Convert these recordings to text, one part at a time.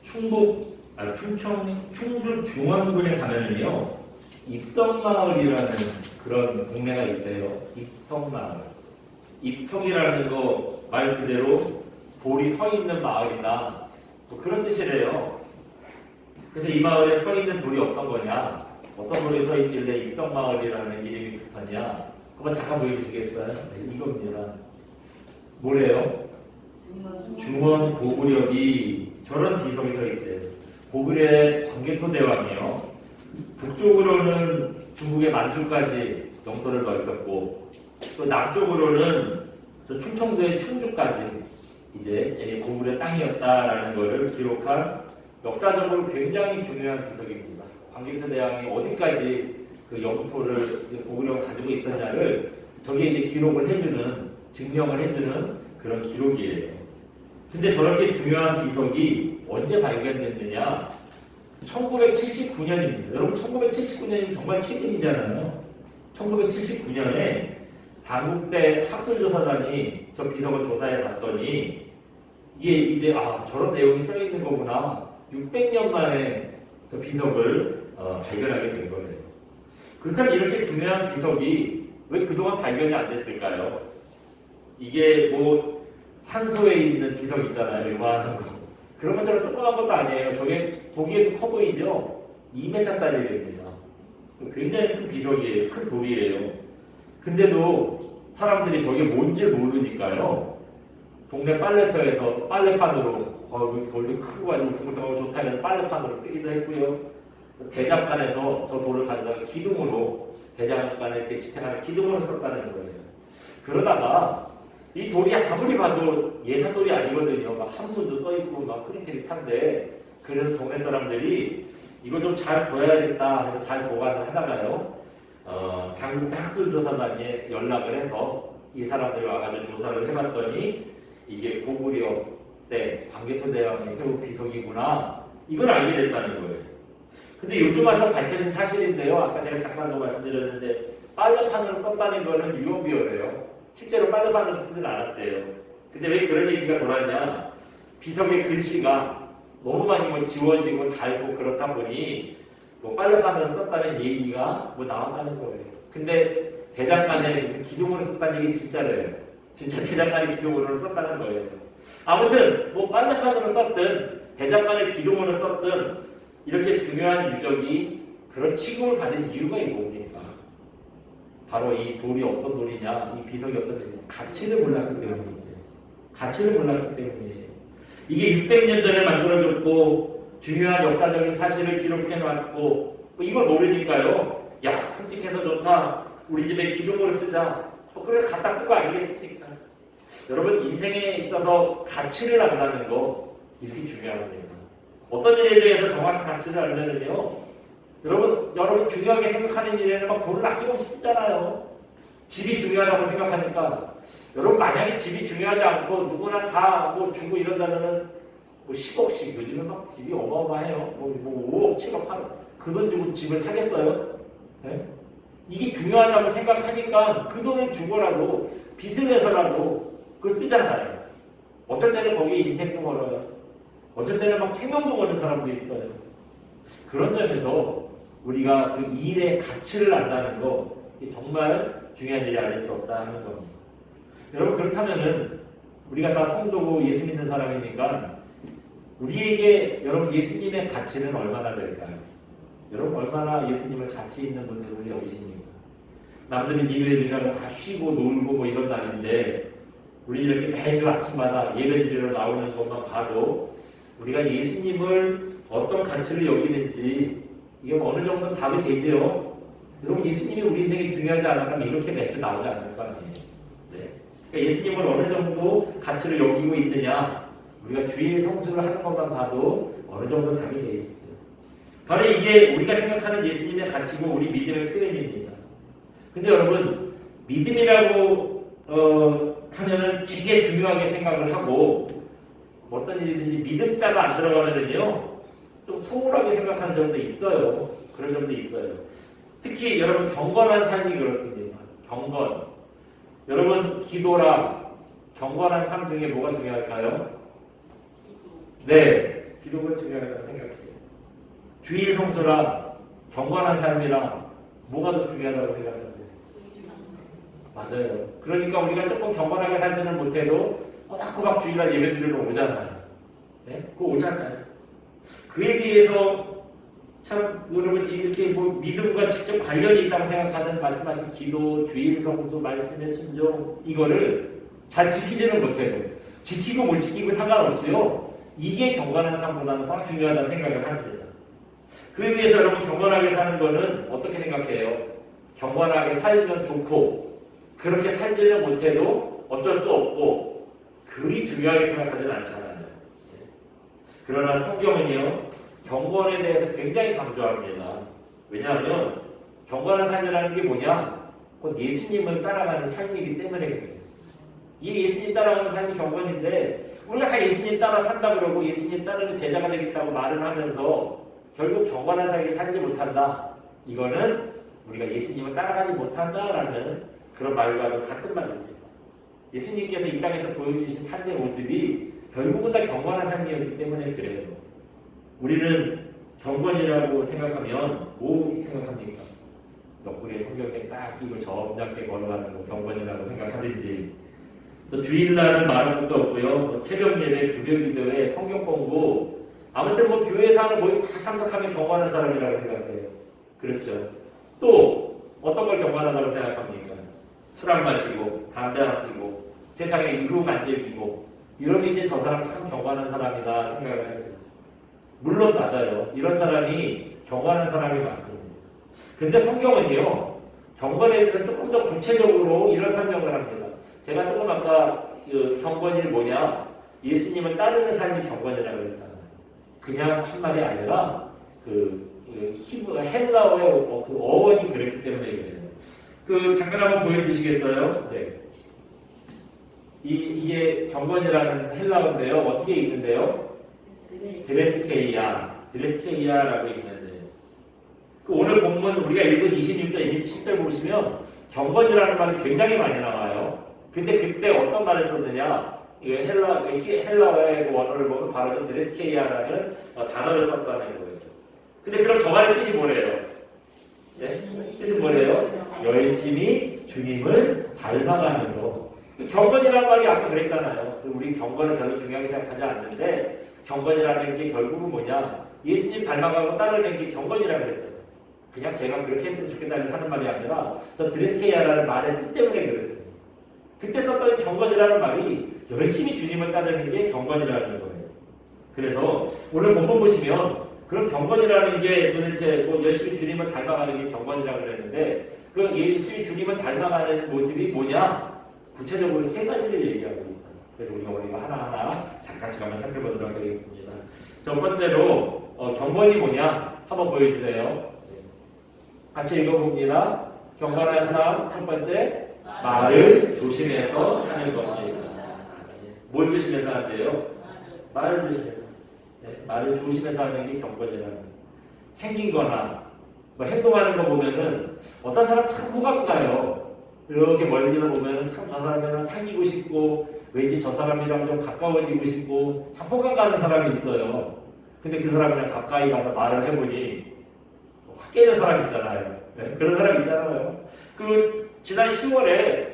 충주 중원군에 가면은요, 입성마을이라는 그런 동네가 있대요. 입성마을. 입성이라는 거 말 그대로 돌이 서 있는 마을이다. 뭐 그런 뜻이래요. 그래서 이 마을에 서 있는 돌이 어떤 거냐? 어떤 돌이 서 있길래 입성마을이라는 이름이 붙었냐? 한번 잠깐 보여주시겠어요? 네, 이겁니다. 뭐래요? 중원 고구려비 저런 비석이 서 있대요. 고구려의 광개토대왕이요. 북쪽으로는 중국의 만주까지 영토를 넓혔고 또 남쪽으로는 저 충청도의 충주까지 이제 고구려 땅이었다라는 것을 기록한 역사적으로 굉장히 중요한 비석입니다. 광개토대왕이 어디까지 그 영토를 고구려가 가지고 있었냐를 저게 이제 기록을 해주는, 증명을 해주는 그런 기록이에요. 근데 저렇게 중요한 비석이 언제 발견됐느냐? 1979년입니다. 여러분 1979년이면 정말 최근이잖아요. 1979년에 당국대 학술조사단이 저 비석을 조사해 봤더니 이게 이제 저런 내용이 써 있는 거구나. 600년 만에 저 비석을 발견하게 된 거예요. 그렇다면 이렇게 중요한 비석이 왜 그동안 발견이 안 됐을까요? 이게 뭐 산소에 있는 비석 있잖아요. 요만한 거. 그런 것처럼 조그만 것도 아니에요. 저게 보기에도 커 보이죠? 2m짜리입니다. 굉장히 큰 비석이에요. 큰 돌이에요. 근데도 사람들이 저게 뭔지 모르니까요. 동네 빨래터에서 빨래판으로 여기 돌도 크고 가지고 둥글둥글하고 좋다 해서 빨래판으로 쓰기도 했고요. 대장간에서 저 돌을 가져다가 기둥으로 대장간에 지탱하는 기둥으로 썼다는 거예요. 그러다가 이 돌이 아무리 봐도 예사돌이 아니거든요. 막 한문도 써있고 막 흐릿흐릿한데 그래서 동네 사람들이 이거 좀 잘 둬야겠다 해서 잘 보관을 하다가요. 당국대 학술조사단에 연락을 해서 이 사람들이 와가지고 조사를 해봤더니 이게 고구려 때 광개토대왕이 세운 비석이구나 이걸 알게 됐다는 거예요. 근데 요즘 와서 밝혀진 사실인데요. 아까 제가 잠깐 말씀드렸는데 빨래판으로 썼다는 거는 유언비어래요. 실제로 빨래판으로 쓰진 않았대요. 근데 왜 그런 얘기가 돌았냐? 비석의 글씨가 너무 많이 뭐 지워지고 잘고 그렇다 보니 뭐 빨래판으로 썼다는 얘기가 뭐 나왔다는 거예요. 근데 대장간에 무슨 기둥으로 썼다는 얘기 진짜래요. 진짜 대장간에 기둥으로 썼다는 거예요. 아무튼 뭐 빨래판으로 썼든 대장간에 기둥으로 썼든 이렇게 중요한 유적이 그런 취급을 받은 이유가 뭡니까? 바로 이 돌이 어떤 돌이냐, 이 비석이 어떤 비석이냐, 가치를 몰랐기 때문이지. 가치를 몰랐기 때문이에요. 이게 600년 전에 만들어졌고 중요한 역사적인 사실을 기록해놨고 뭐 이걸 모르니까요. 야, 큼직해서 좋다. 우리 집에 기둥으로 쓰자. 뭐 그래서 갖다 쓴 거 아니겠습니까? 여러분 인생에 있어서 가치를 안다는 거 이렇게 중요합니다. 어떤 일에 대해서 정확한 가치를 알면은요. 여러분 중요하게 생각하는 일에는 막 돈을 아낌없이 쓰잖아요. 집이 중요하다고 생각하니까 여러분 만약에 집이 중요하지 않고 누구나 다 뭐 주고 이런다면은 뭐 10억씩 요즘은 막 집이 어마어마해요. 뭐 5억, 7억, 8억 그 돈 주고 집을 사겠어요? 네? 이게 중요하다고 생각하니까 그 돈을 주고라도 빚을 내서라도 그걸 쓰잖아요. 어쩔 때는 거기에 인생도 걸어요. 어쩔 때는 막 생명도 거는 사람도 있어요. 그런 점에서 우리가 그 일의 가치를 안다는 거 정말 중요한 일이 아닐 수 없다 하는 겁니다. 여러분 그렇다면은 우리가 다 성도고 예수 믿는 사람이니까 우리에게 여러분 예수님의 가치는 얼마나 될까요? 여러분 얼마나 예수님을 가치 있는 분들을 여기십니까? 남들은 일요일이라고 다 쉬고 놀고 뭐 이런 날인데 우리 이렇게 매주 아침마다 예배드리러 나오는 것만 봐도 우리가 예수님을 어떤 가치를 여기는지 이게 어느 정도 답이 되죠. 여러분 예수님이 우리 인생이 중요하지 않다면 이렇게 매주 나오지 않을 거 아니에요. 네. 그러니까 예수님을 어느 정도 가치를 여기고 있느냐 우리가 주일 성수를 하는 것만 봐도 어느 정도 답이 되겠죠. 바로 이게 우리가 생각하는 예수님의 가치고 우리 믿음의 표현입니다. 근데 여러분 믿음이라고 하면은 되게 중요하게 생각을 하고 어떤 일이든지 믿음자가 안 들어가면은요 좀 소홀하게 생각하는 점도 있어요. 그런 점도 있어요. 특히 여러분 경건한 삶이 그렇습니다. 경건. 여러분 기도랑 경건한 삶 중에 뭐가 중요할까요? 네. 기도가 중요하다고 생각해요. 주일 성수랑 경건한 삶이랑 뭐가 더 중요하다고 생각하세요? 맞아요. 그러니까 우리가 조금 경건하게 살지는 못해도 꼬박꼬박 주일날 예배드리러 오잖아요. 네? 그거 오잖아요. 그에 비해서 참 여러분 이렇게 뭐 믿음과 직접 관련이 있다고 생각하는 말씀하신 기도, 주일 성수, 말씀의 순종 이거를 잘 지키지는 못해도 지키고 못 지키고 상관없이요. 이게 경건한 삶보다는 더 중요하다는 생각을 합니다. 그에 비해서 여러분 경건하게 사는 거는 어떻게 생각해요? 경건하게 살면 좋고 그렇게 살지는 못해도 어쩔 수 없고 그리 중요하게 생각하지는 않잖아요. 그러나 성경은요. 경건에 대해서 굉장히 강조합니다. 왜냐하면 경건한 삶이라는 게 뭐냐? 곧 예수님을 따라가는 삶이기 때문에 그래요. 이 예수님 따라가는 삶이 경건인데 우리가 다 예수님 따라 산다 그러고 예수님 따르는 제자가 되겠다고 말을 하면서 결국 경건한 삶을 살지 못한다. 이거는 우리가 예수님을 따라가지 못한다라는 그런 말과도 같은 말입니다. 예수님께서 이 땅에서 보여주신 삶의 모습이 결국은 다 경건한 삶이었기 때문에 그래요. 우리는 경건이라고 생각하면 뭐 생각합니까? 옆구리에 성경에 딱 끼고 점잖게 걸어가는 거 경건이라고 생각하든지 또 주일날은 말할 것도 없고요. 새벽 예배, 금요 기도회, 성경 공부 아무튼 뭐 교회에서 하는 모임 다 참석하면 경건한 사람이라고 생각해요. 그렇죠. 또 어떤 걸 경건하다고 생각합니까? 술 안 마시고 담배 안 피고 세상에 유흥 안 즐기고 이러면 이제 저 사람 참 경건한 사람이다 생각을 하죠. 물론 맞아요. 이런 사람이 경건한 사람이 맞습니다. 근데 성경은요. 경건에 대해서 조금 더 구체적으로 이런 설명을 합니다. 제가 조금 아까 그 경건이 뭐냐 예수님을 따르는 삶이 경건이라고 그랬잖아요. 그냥 한 말이 아니라 헬라어의 그 어원이 그랬기 때문에 그래요. 그 잠깐 한번 보여주시겠어요? 네. 이게 경건이라는 헬라어인데요. 어떻게 읽는데요? 드레스케이아라고 읽는데 그 오늘 본문 우리가 읽은 26절, 27절 보시면 경건이라는 말이 굉장히 많이 나와요. 근데 그때 어떤 말을 썼느냐? 이 헬라어의 원어를 보면 바로 저 드레스케이아라는 단어를 썼다는 거예요. 근데 그럼 저 말의 뜻이 뭐래요? 네? 뜻은 뭐래요? 열심히 주님을 닮아가는 거. 경건이라는 말이 아까 그랬잖아요. 우리 경건을 별로 중요하게 생각하지 않는데 경건이라는 게 결국은 뭐냐? 예수님 닮아가고 따르는 게 경건이라고 그랬잖아요. 그냥 제가 그렇게 했으면 좋겠다는 하는 말이 아니라 저 드레스케이아라는 말의 뜻 때문에 그랬어요. 그때 썼던 경건이라는 말이 열심히 주님을 따르는 게 경건이라는 거예요. 그래서 오늘 본문 보시면 그런 경건이라는 게 도대체 뭐 열심히 주님을 닮아가는 게 경건이라고 그랬는데 그 열심히 주님을 닮아가는 모습이 뭐냐? 구체적으로 세 가지를 얘기하고 있어요. 그래서 우리가 오늘 이거 하나하나 잠깐씩 한번 살펴보도록 하겠습니다. 첫 번째로 경건이 뭐냐? 한번 보여주세요. 같이 읽어봅니다. 경건한 삶 첫 번째 말을 조심해서 하는 겁니다. 뭘 조심해서 하는데요? 말을 조심해서. 네, 말을 조심해서 하는 게 경건이라는 거예요. 생긴 거나 뭐 행동하는 거 보면은 어떤 사람 참 호감가요. 이렇게 멀리서 보면은 참 저 사람이랑 사귀고 싶고 왠지 저 사람이랑 좀 가까워지고 싶고 참 호감 가는 사람이 있어요. 근데 그 사람이랑 가까이 가서 말을 해보니 확 깨는 사람 있잖아요. 네? 그런 사람 있잖아요. 그 지난 10월에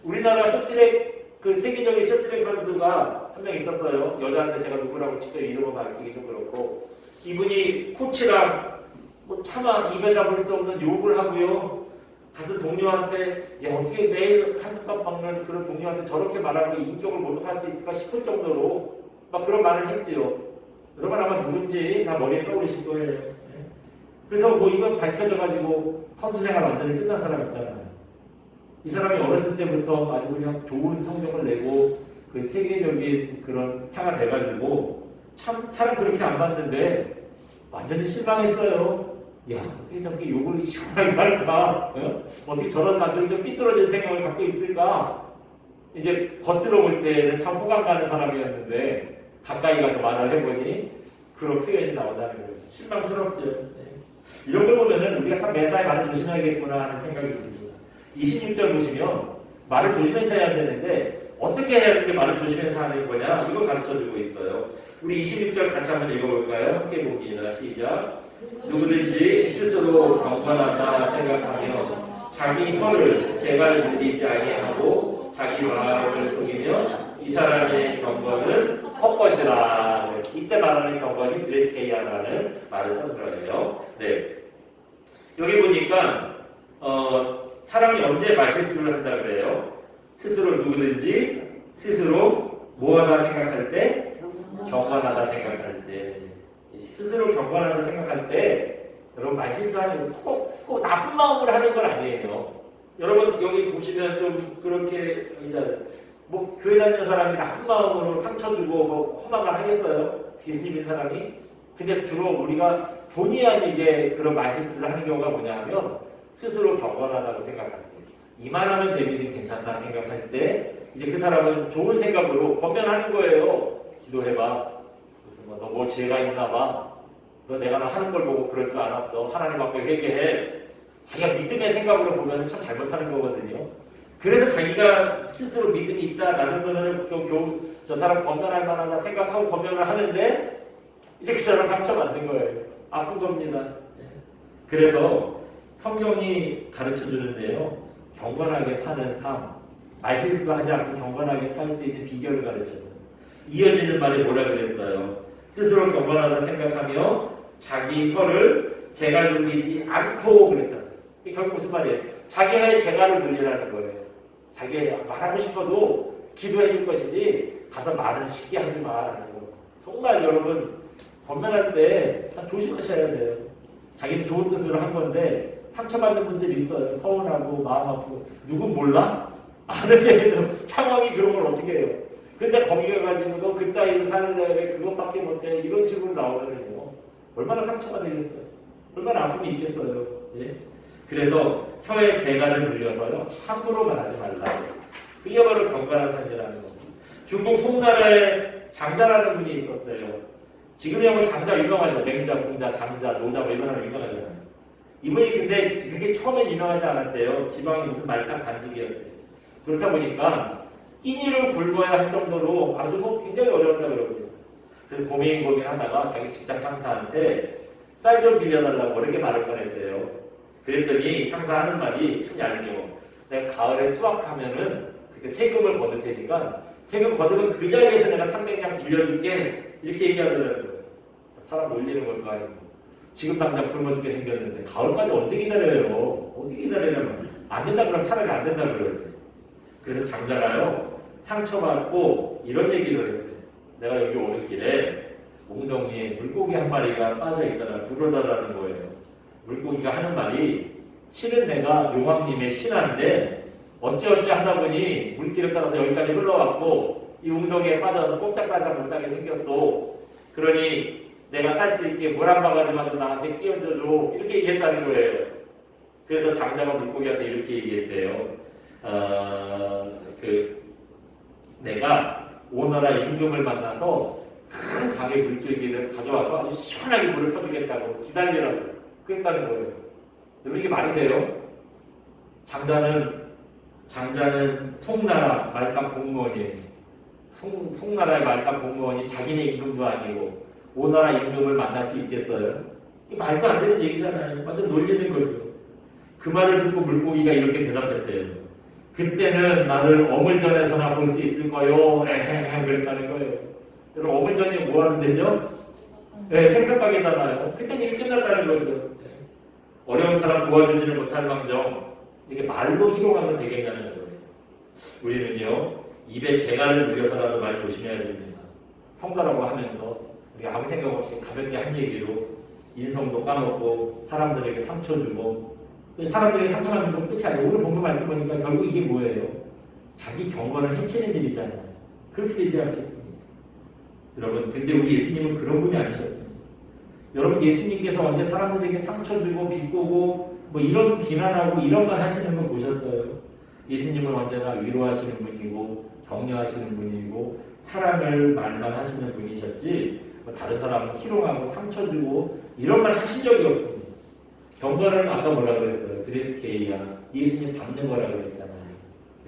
우리나라 셔틀트랙 그 세계적인 셔틀트랙 선수가 한 명 있었어요. 여자인데 제가 누구라고 직접 이름을 밝히기도 그렇고 이분이 코치랑 뭐 차마 입에 담을 수 없는 욕을 하고요. 같은 동료한테 야 어떻게 매일 한숟밥 먹는 그런 동료한테 저렇게 말하고 인격을 모독할 수 있을까 싶을 정도로 막 그런 말을 했지요. 여러분 아마 누군지 다 머리에 떠오르실 거예요. 네. 그래서 뭐 이건 밝혀져가지고 선수 생활 완전히 끝난 사람 있잖아요. 이 사람이 어렸을 때부터 아주 그냥 좋은 성적을 내고 그 세계적인 그런 스타가 돼가지고 참 사람 그렇게 안 봤는데 완전히 실망했어요. 야 어떻게 저렇게 욕을 시원하게 할까? 어떻게 저런 나중에 좀 삐뚤어진 생각을 갖고 있을까? 이제 겉으로 볼 때는 참 호감 가는 사람이었는데 가까이 가서 말을 해보니 그런 표현이 나온다는 거예요. 실망스럽죠. 네. 이런 걸 보면은 우리가 참 매사에 말을 조심해야겠구나 하는 생각이 듭니다. 26절 보시면 말을 조심해서 해야 되는데 어떻게 해야 되는데 말을 조심해서 하는 거냐? 이걸 가르쳐주고 있어요. 우리 26절 같이 한번 읽어볼까요? 함께 봅니다. 시작. 누구든지 스스로 경건하다 생각하며 자기 혀를 재발 물리지 아니하고 자기 마음을 속이면 이 사람의 경건은 헛것이라. 이때 말하는 경건이 드레스케이아라는 말을 쓴 거예요. 네. 여기 보니까 사람이 언제 말실수를 한다 그래요? 스스로 누구든지 스스로 뭐하다 생각할 때? 경건하다 생각할 때. 스스로 경건하다 생각할 때 여러분 말실수하는 거 꼭 나쁜 마음으로 하는 건 아니에요. 여러분 여기 보시면 좀 그렇게 이제 뭐 교회 다니는 사람이 나쁜 마음으로 상처 주고 뭐 험한 말 하겠어요? 예수님인 사람이? 근데 주로 우리가 본의 아니게 그런 말실수를 하는 경우가 뭐냐면 스스로 경건하다고 생각할 때, 이만하면 내비는 괜찮다 생각할 때 이제 그 사람은 좋은 생각으로 권면하는 거예요. 기도해봐. 무슨 너 뭐 죄가 있나 봐. 너 내가 나 하는 걸 보고 그럴 줄 알았어. 하나님 앞에 회개해. 자기가 믿음의 생각으로 보면 참 잘못하는 거거든요. 그래서 자기가 스스로 믿음이 있다. 나 정도는 저 사람 권면할 만하다 생각하고 권면을 하는데 이제 그 사람 상처받는 거예요. 아픈 겁니다. 그래서 성경이 가르쳐 주는데요. 경건하게 사는 삶, 말실수하지 않고 경건하게 살 수 있는 비결을 가르쳐줘요. 이어지는 말이 뭐라 그랬어요? 스스로 경건하다 생각하며 자기 혀를 재갈 물리지 않고 그랬잖아요. 이게 결국 무슨 말이에요? 자기 혀에 재갈을 물리라는 거예요. 자기 말하고 싶어도 기도해 줄 것이지 가서 말을 쉽게 하지 마라는 거예요. 정말 여러분 권면할 때 참 조심하셔야 돼요. 자기는 좋은 뜻으로 한 건데 상처받는 분들이 있어요. 서운하고 마음 아프고. 누군 몰라? 아는 상황이 그런 걸 어떻게 해요? 근데 거기 가가지고 너 그따위로 사는데 왜 그것밖에 못해? 이런 식으로 나오면요. 얼마나 상처가 되겠어요? 얼마나 아픔이 있겠어요? 예? 그래서 혀에 재갈을 물려서요. 함부로 말하지 말라. 그게 바로 경건한 삶이라는 겁니다. 중국 송나라에 장자라는 분이 있었어요. 지금이야 뭐 장자 유명하죠. 맹자, 공자, 장자, 노자 뭐 이런 사람 유명하잖아요. 이분이 근데 그게 처음엔 유명하지 않았대요. 지방이 무슨 말단 간직이었대요. 그렇다 보니까 끼니를 굶어야 할 정도로 아주 뭐 굉장히 어려웠다 그러거든요. 그래서 고민하다가 자기 직장 상사한테 쌀 좀 빌려달라고 이렇게 말을 꺼냈대요. 그랬더니 상사하는 말이 참 얄미워. 내가 가을에 수확하면은 그때 세금을 거둘 테니까 세금 거두면 그 자리에서 내가 300냥 빌려줄게. 이렇게 얘기하더라고요. 사람 놀리는 걸까 아니고 지금 당장 굶어 죽게 생겼는데 가을까지 언제 기다려요? 어떻게 기다리려면 안 된다 그러면 차라리 안 된다 그러지. 그래서 장자가요 상처받고 이런 얘기를 했대. 내가 여기 오는 길에 웅덩이에 물고기 한 마리가 빠져있다가 부르다라는 거예요. 물고기가 하는 말이 실은 내가 용왕님의 신하인데 어찌어찌 하다 보니 물길을 따라서 여기까지 흘러왔고 이 웅덩이에 빠져서 꼼짝달싹 못하게 생겼어. 그러니 내가 살 수 있게 물 한 바가지만 좀 나한테 끼얹어줘. 이렇게 얘기했다는 거예요. 그래서 장자가 물고기한테 이렇게 얘기했대요. 내가 오너라 임금을 만나서 큰 강의 물줄기를 가져와서 아주 시원하게 물을 퍼주겠다고 기다리라고 그랬다는 거예요. 여러분 이게 말이 돼요? 장자는 송나라 말단 공무원이에요. 송나라의 말단 공무원이 자기네 임금도 아니고 오나라 임금을 만날 수 있겠어요? 이게 말도 안 되는 얘기잖아요. 완전 놀리는 거죠. 그 말을 듣고 물고기가 이렇게 대답했대요. 그때는 나를 어물전에서나 볼 수 있을 거요. 에헤헤 그랬다는 거예요. 여러분 어물전이 뭐 하는 데죠? 네, 생선가게잖아요. 그때는 이미 끝났다는 거죠. 어려운 사람 도와주지를 못할 망정 이게 말로 희롱하면 되겠냐는 거예요. 우리는요 입에 재갈을 물려서라도 말 조심해야 됩니다. 성가라고 하면서 우리 아무 생각 없이 가볍게 한 얘기로 인성도 까먹고 사람들에게 상처 주고 사람들에게 상처만 주면 끝이 아니고 오늘 본문 말씀 보니까 결국 이게 뭐예요? 자기 경건을 해치는 일이잖아요. 그렇게 되지 않겠습니까? 여러분 근데 우리 예수님은 그런 분이 아니셨습니다. 여러분 예수님께서 언제 사람들에게 상처 주고 비꼬고 뭐 이런 비난하고 이런 말 하시는 거 보셨어요? 예수님은 언제나 위로하시는 분이고 격려하시는 분이고 사랑을 말만 하시는 분이셨지 뭐 다른 사람은 희롱하고 상처 주고 이런 말 하신 적이 없습니다. 경건은 아까 뭐라 그랬어요? 드레스케이아 예수님 닮는 거라 그랬잖아요.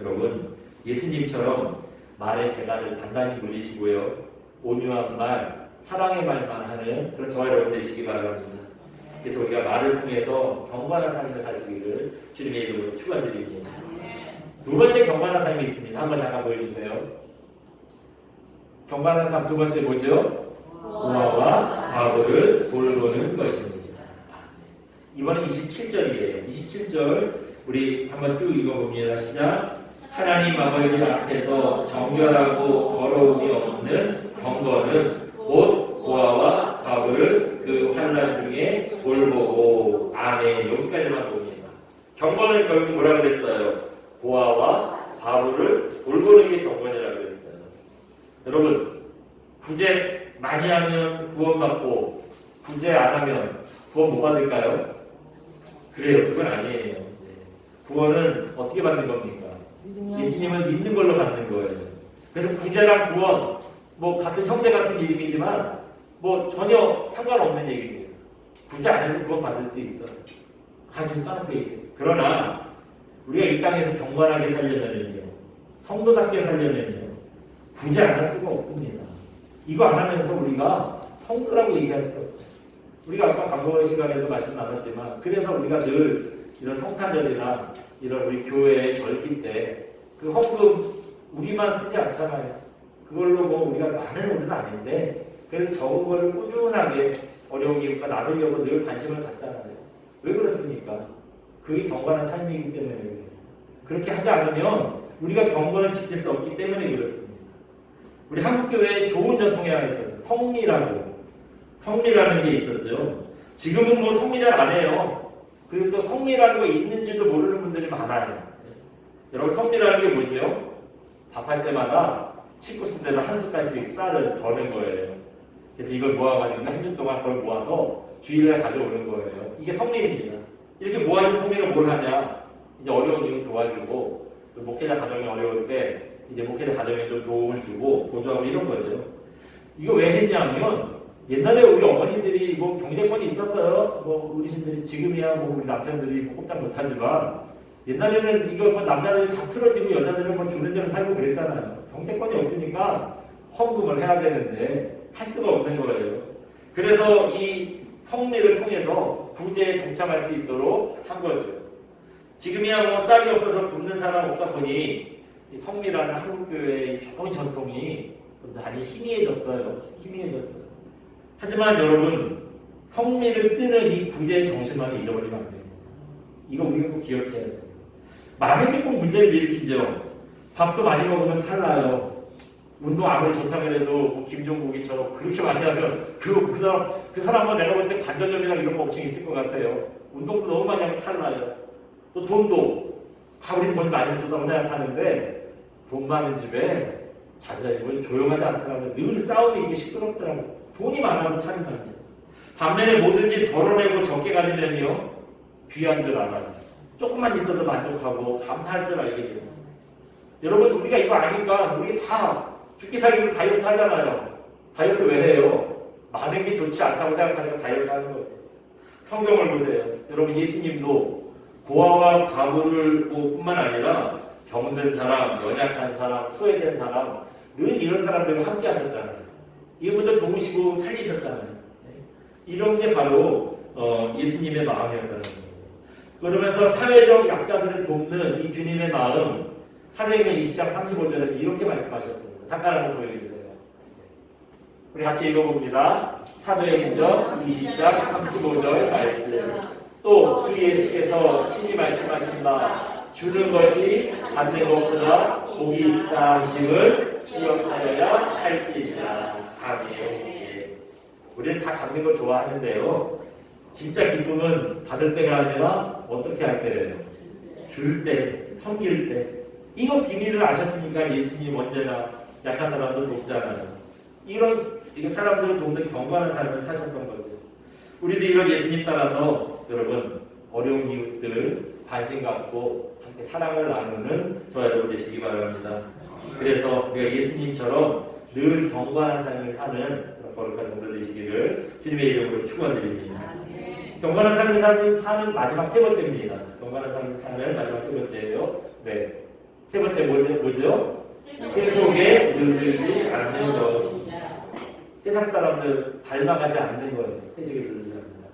여러분 예수님처럼 말에 재갈을 단단히 물리시고요. 온유한 말 사랑의 말만 하는 그런 저와 여러분 되시기 바랍니다. 그래서 우리가 말을 통해서 경건한 삶을 사시기를 주님의 이름으로 축원드립니다. 두 번째 경건한 삶이 있습니다. 한번 잠깐 보여주세요. 경건한 삶 두 번째 뭐죠? 고아와 과부를 돌보는 것입니다. 이번엔 27절이에요. 27절 우리 한번 쭉 읽어봅니다. 시작. 하나님 아버지 앞에서 정결하고 더러움이 없는 경건은 곧 고아와 과부를 그 환난 중에 돌보고. 아멘. 여기까지만 봅니다. 경건은 결국 뭐라 그랬어요? 고아와 과부를 돌보는 게 경건이라고 그랬어요. 여러분, 구제 많이 하면 구원받고 구제 안 하면 구원 못 받을까요? 그래요. 그건 아니에요. 구원은 어떻게 받는 겁니까? 예수님을 믿는 걸로 받는 거예요. 그래서 구제랑 구원 뭐 같은 형제 같은 이름이지만 뭐 전혀 상관없는 얘기예요. 구제 안 해도 구원 받을 수 있어요. 아주 까놓고 얘기해요. 그러나 우리가 이 땅에서 경건하게 살려면요, 성도답게 살려면요, 구제 안 할 수가 없습니다. 이거 안 하면서 우리가 성도라고 얘기할 수 없어요. 우리가 아까 방금 시간에도 말씀 나눴지만, 그래서 우리가 늘 이런 성탄절이나 이런 우리 교회에 절기 때 그 헌금 우리만 쓰지 않잖아요. 그걸로 뭐 우리가 많은 돈은 아닌데 그래서 적은 거를 꾸준하게 어려운 이웃과 나누려고 늘 관심을 갖잖아요. 왜 그렇습니까? 그게 경건한 삶이기 때문에 그래요. 그렇게 하지 않으면 우리가 경건을 지킬 수 없기 때문에 그렇습니다. 우리 한국교회에 좋은 전통이 하나 있어요. 성미라는 게 있었죠. 지금은 뭐 성미 잘 안 해요. 그리고 또 성미라는 거 있는지도 모르는 분들이 많아요. 여러분, 성미라는 게 뭐죠? 밥할 때마다 식구 수대로 한 숟갈씩 쌀을 더는 거예요. 그래서 이걸 모아가지고 한 주 동안 그걸 모아서 주일날 가져오는 거예요. 이게 성미입니다. 이렇게 모아진 성미를 뭘 하냐? 이제 어려운 이웃 도와주고, 또 목회자 가정이 어려울 때 이제 목회자 가정에 좀 도움을 주고 보조하고 이런 거죠. 이거 왜 했냐면 옛날에 우리 어머니들이 뭐 경제권이 있었어요. 뭐 어르신들이 지금이야 뭐 우리 남편들이 뭐 꼼짝 못하지만 옛날에는 이거 뭐 남자들이 다 틀어지고 여자들은 뭐 주는 대로 살고 그랬잖아요. 경제권이 없으니까 헌금을 해야 되는데 할 수가 없는 거예요. 그래서 이 성리를 통해서 구제에 동참할 수 있도록 한 거죠. 지금이야 뭐 쌀이 없어서 굶는 사람 없다 보니 이 성리라는 한국교회의 좋은 전통이 많이 희미해졌어요. 하지만 여러분, 성리를 뜨는 이 구제의 정신만 잊어버리면 안 돼요. 이거 우리가 꼭 기억해야 돼요. 많은 게 꼭 문제를 일으키죠. 밥도 많이 먹으면 탈나요. 운동 아무리 좋다고 해도 뭐 김종국이처럼 그렇게 많이 하면 그 사람은 내가 볼 때 관절염이나 이런 거 엄청 있을 것 같아요. 운동도 너무 많이 하면 탈나요. 또 돈도 다 우리 돈 많이 준다고 생각하는데 돈 많은 집에 자제하고 조용하지 않더라고요. 늘 싸움이 있고 시끄럽더라고요. 돈이 많아서 탈이 납니다. 반면에 뭐든지 덜어내고 적게 가지면요, 귀한 줄 알아요. 조금만 있어도 만족하고 감사할 줄 알게 돼요. 여러분, 우리가 이거 아니까 우리 다 죽기 살기로 다이어트 하잖아요. 다이어트 왜 해요? 많은 게 좋지 않다고 생각하니까 다이어트 하는 거예요. 성경을 보세요. 여러분, 예수님도 고아와 과부를 뭐 뿐만 아니라 병든 사람, 연약한 사람, 소외된 사람, 늘 이런 사람들과 함께 하셨잖아요. 이분들 도우시고 살리셨잖아요. 이런 게 바로 예수님의 마음이었다는 거예요. 그러면서 사회적 약자들을 돕는 이 주님의 마음, 사도행전 20장 35절에서 이렇게 말씀하셨습니다. 잠깐 한번 보여주세요. 우리 같이 읽어봅니다. 사도행전 20장 35절 말씀. 또 주 예수께서 친히 말씀하신다. 주는 것이 받는 것보다 복이 있다 하심을 기억하여야 할지니라. 아멘. 우리는 다 받는 걸 좋아하는데요. 진짜 기쁨은 받을 때가 아니라 어떻게 할 때예요? 줄 때, 섬길 때. 이거 비밀을 아셨으니까 예수님 언제나 약한 사람들 돕잖아요. 이런 사람들을 돕는 경건한 삶을 사셨던 거죠. 우리도 이런 예수님 따라서 여러분 어려운 이웃들 관심 갖고 함께 사랑을 나누는 저와 여러분 되시기 바랍니다. 그래서 우리가 예수님처럼 늘 경건한 삶을 사는 거룩한 종들 되시기를 주님의 이름으로 축원드립니다. 경건한 삶을 사는 마지막 세 번째입니다. 경건한 삶을 사는 마지막 세 번째예요. 네, 세 번째 뭐죠? 세속에 늘지 않는 것입니다. 세상 사람들 닮아가지 않는 거예요. 세속에 물들지 않는다.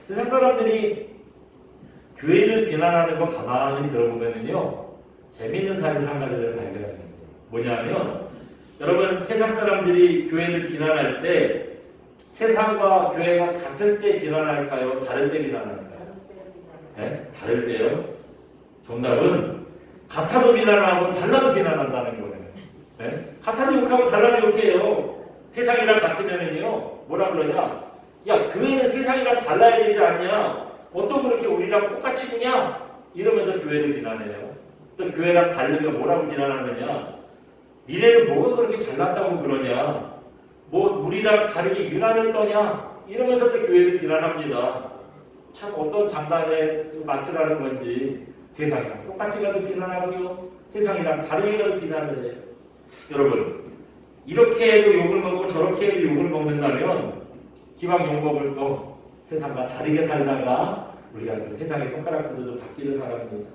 세상 사람들이 교회를 비난하는 거 가만히 들어보면은요, 재밌는 사실 한 가지를 발견해요. 뭐냐면, 여러분, 세상 사람들이 교회를 비난할 때 세상과 교회가 같을 때 비난할까요? 다를 때 비난할까요? 네? 다를 때요. 정답은 같아도 비난하고 달라도 비난한다는 거예요. 네? 같아도 욕하고 달라도 욕해요. 세상이랑 같으면은요, 뭐라 그러냐? 야, 교회는 세상이랑 달라야 되지 않냐? 어떤 그렇게 우리랑 똑같이 그냐? 이러면서 교회를 비난해요. 또 교회랑 다르면 뭐라고 비난하느냐? 니네는 뭐가 그렇게 잘났다고 그러냐? 뭐 우리랑 다르게 유난을 떠냐? 이러면서 또 교회를 비난합니다. 참 어떤 장단에 맞추라는 건지 세상이랑 똑같이 가도 비난하고요. 세상이랑 다르게 가도 비난을 해요. 여러분, 이렇게 해도 욕을 먹고 저렇게 해도 욕을 먹는다면 기왕 욕 먹을 거 세상과 다르게 살다가 우리가 좀 세상의 손가락질도 받기를 바랍니다.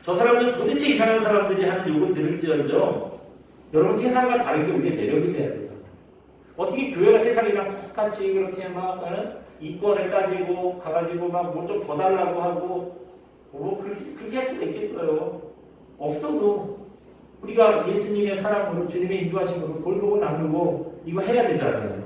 저 사람들 도대체 이상한 사람들이 하는 욕을 들을지언정 여러분 세상과 다르게 우리의 매력이 돼야 되잖아요. 어떻게 교회가 세상이랑 똑같이 그렇게 막 이권을 따지고 가가지고 막 뭐 좀 더 달라고 하고 뭐 그렇게 할 수가 있겠어요. 없어도 우리가 예수님의 사랑으로 주님의 인도하심으로 돌보고 나누고 이거 해야 되잖아요.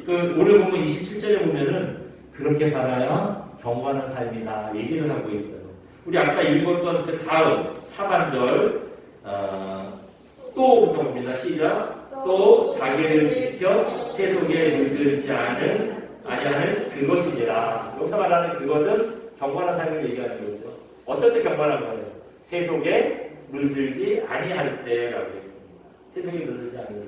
오늘 보면 27절에 보면은 그렇게 살아야 경건한 삶이다 얘기를 하고 있어요. 우리 아까 읽었던 그 다음 하반절 또부터 봅니다. 시작. 또 자기를 지켜 세속에 물들지 아니하는 그것이니라. 여기서 말하는 그것은 경건한 삶을 얘기하는 거죠. 어쩔 때 경건한 거예요? 세속에 물들지 아니할 때라고 했습니다. 세속에 물들지 않을 때.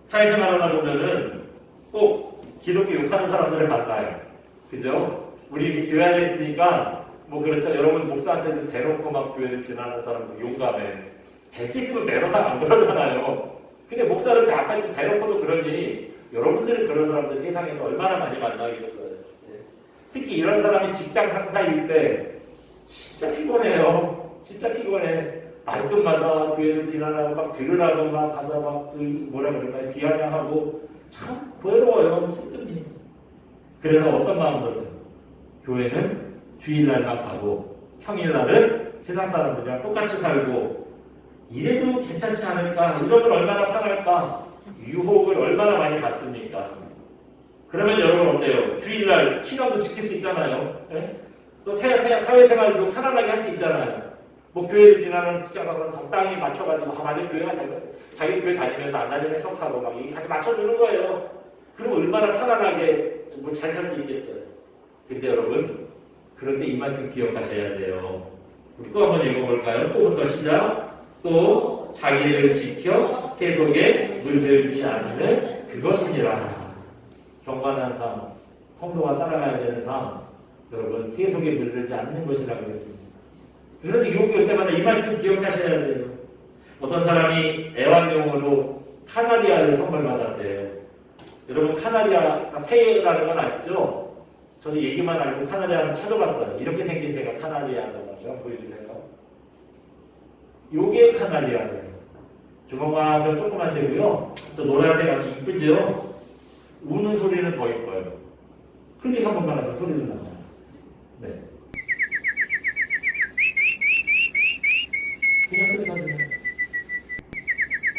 사회생활 하다 보면은 꼭 기독교 욕하는 사람들을 만나요. 그죠? 우리 이렇게 교회 안에 있으니까 뭐 그렇죠. 여러분 목사한테도 대놓고 막 교회를 비난하는 사람들 용감해. 될 수 있으면 매너상 안 그러잖아요. 근데 목사를 앞에서 대놓고도 그러니 여러분들은 그런 사람들 세상에서 얼마나 많이 만나겠어요. 특히 이런 사람이 직장 상사일 때 진짜 피곤해요. 진짜 피곤해. 말끝마다 교회를 비난하고 막 들으라고 막 가서 막 뭐라 그럴까요? 비아냥하고 참 괴로워요. 힘듭니다. 그래서 어떤 마음들은 교회는 주일날만 가고 평일날은 세상 사람들이랑 똑같이 살고 이래도 괜찮지 않을까? 이러면 얼마나 편할까? 유혹을 얼마나 많이 받습니까? 그러면 여러분 어때요? 주일날 시간도 지킬 수 있잖아요. 네? 또 사회생활도 편안하게 할 수 있잖아요. 뭐 교회를 비난하는 직장사람은 적당히 맞춰가지고 맞아 교회가 잘못했어. 자기 교회 다니면서 안 다니는 척하고 막 이게 같이 맞춰주는 거예요. 그럼 얼마나 편안하게 뭐 잘 살 수 있겠어요. 근데 여러분 그럴 때 이 말씀 기억하셔야 돼요. 우리 또 한번 읽어볼까요? 또부터 시작. 또 자기를 지켜 세속에 물들지 않는 그것이니라. 경건한 삶, 성도가 따라가야 되는 삶, 여러분 세속에 물들지 않는 것이라고 했습니다. 그래서 유혹이 올 때마다 이 말씀 기억하셔야 돼요. 어떤 사람이 애완용으로 카나리아를 선물 받았대요. 여러분 카나리아가 새라는 건 아시죠? 저도 얘기만 알고 카나리아를 찾아봤어요. 이렇게 생긴 새가 카나리아라고 보여주세요. 요게 카나리아예요. 주먹만큼 조그만 새고요. 저 노란색 아주 이쁘죠? 우는 소리는 더 이뻐요. 클릭 한 번만 해서 소리도 나와요. 네. 그냥 클릭하시면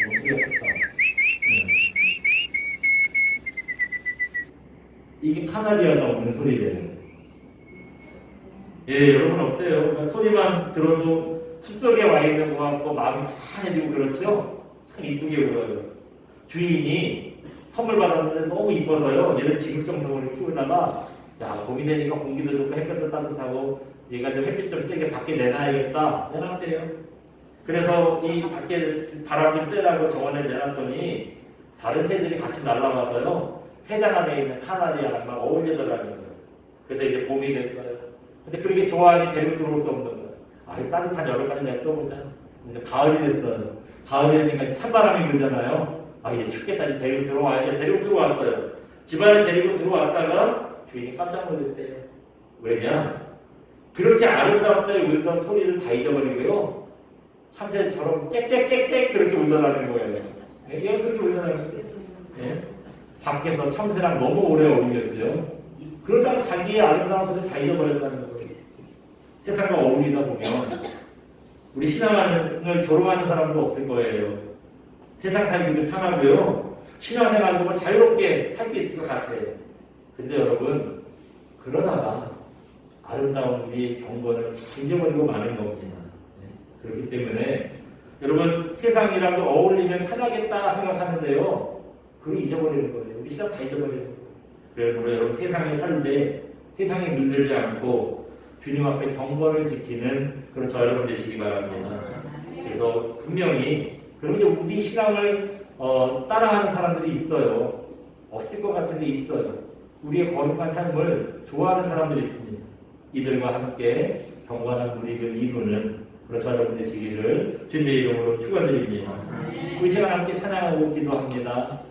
소리가 좋다. 이게 카나리아가 우는 소리래요. 예, 여러분 어때요? 그러니까 소리만 들어도 숲속에 와 있는 것 같고 마음이 편해지고 그렇죠? 참 이쁘게 울어요. 주인이 선물 받았는데 너무 이뻐서요. 얘를 지극정성으로 키우다가 야 봄이 되니까 공기도 좋고 햇볕도 따뜻하고 얘가 좀 햇빛 좀 세게 밖에 내놔야겠다. 내놨대요. 그래서 이 밖에 바람 좀 쐬라고 정원에 내놨더니 다른 새들이 같이 날아와서요. 새장 안에 있는 카나리아랑 막 어울리더라는 거예요. 그래서 이제 봄이 됐어요. 근데 그렇게 좋아하니 데리고 들어올 수 없는 거예요. 아, 따뜻한 여름까지 냅둬보자. 이제 가을이 됐어요. 가을이 되니까 찬바람이 불잖아요. 아, 이제 춥겠다. 이제 데리고 들어와야지. 데리고 들어왔어요. 집안에 데리고 들어왔다가 주인이 깜짝 놀랐대요. 왜냐? 그렇게 아름답게 울던 소리를 다 잊어버리고요. 참새처럼 짹짹짹짹 그렇게 울더라는 거예요. 얘가 그렇게 울더라는 거예요. 예? 밖에서 참새랑 너무 오래 어울렸죠. 그러다가 자기의 아름다운 것을 다 잊어버렸다는 거예요. 세상과 어울리다 보면 우리 신앙을 조롱하는 사람도 없을 거예요. 세상 살기도 편하고요. 신앙생활도 자유롭게 할 수 있을 것 같아요. 근데 여러분, 그러다가 아름다운 우리의 경건을 잊어버리고 마는 겁니다. 그렇기 때문에 여러분, 세상이랑도 어울리면 편하겠다 생각하는데요. 그걸 잊어버리는 거예요. 우리 신앙 다 잊어버리는 거예요. 그러므로 여러분, 세상에 살 때 세상에 물들지 않고 주님 앞에 경건을 지키는 그런 저 여러분 되시기 바랍니다. 그래서 분명히 그러면 우리 신앙을 따라하는 사람들이 있어요. 없을 것 같은데 있어요. 우리의 거룩한 삶을 좋아하는 사람들이 있습니다. 이들과 함께 경건한 무리를 이루는 그런 저 여러분 되시기를 주님의 이름으로 축원드립니다. 그 시간 함께 찬양하고 기도합니다.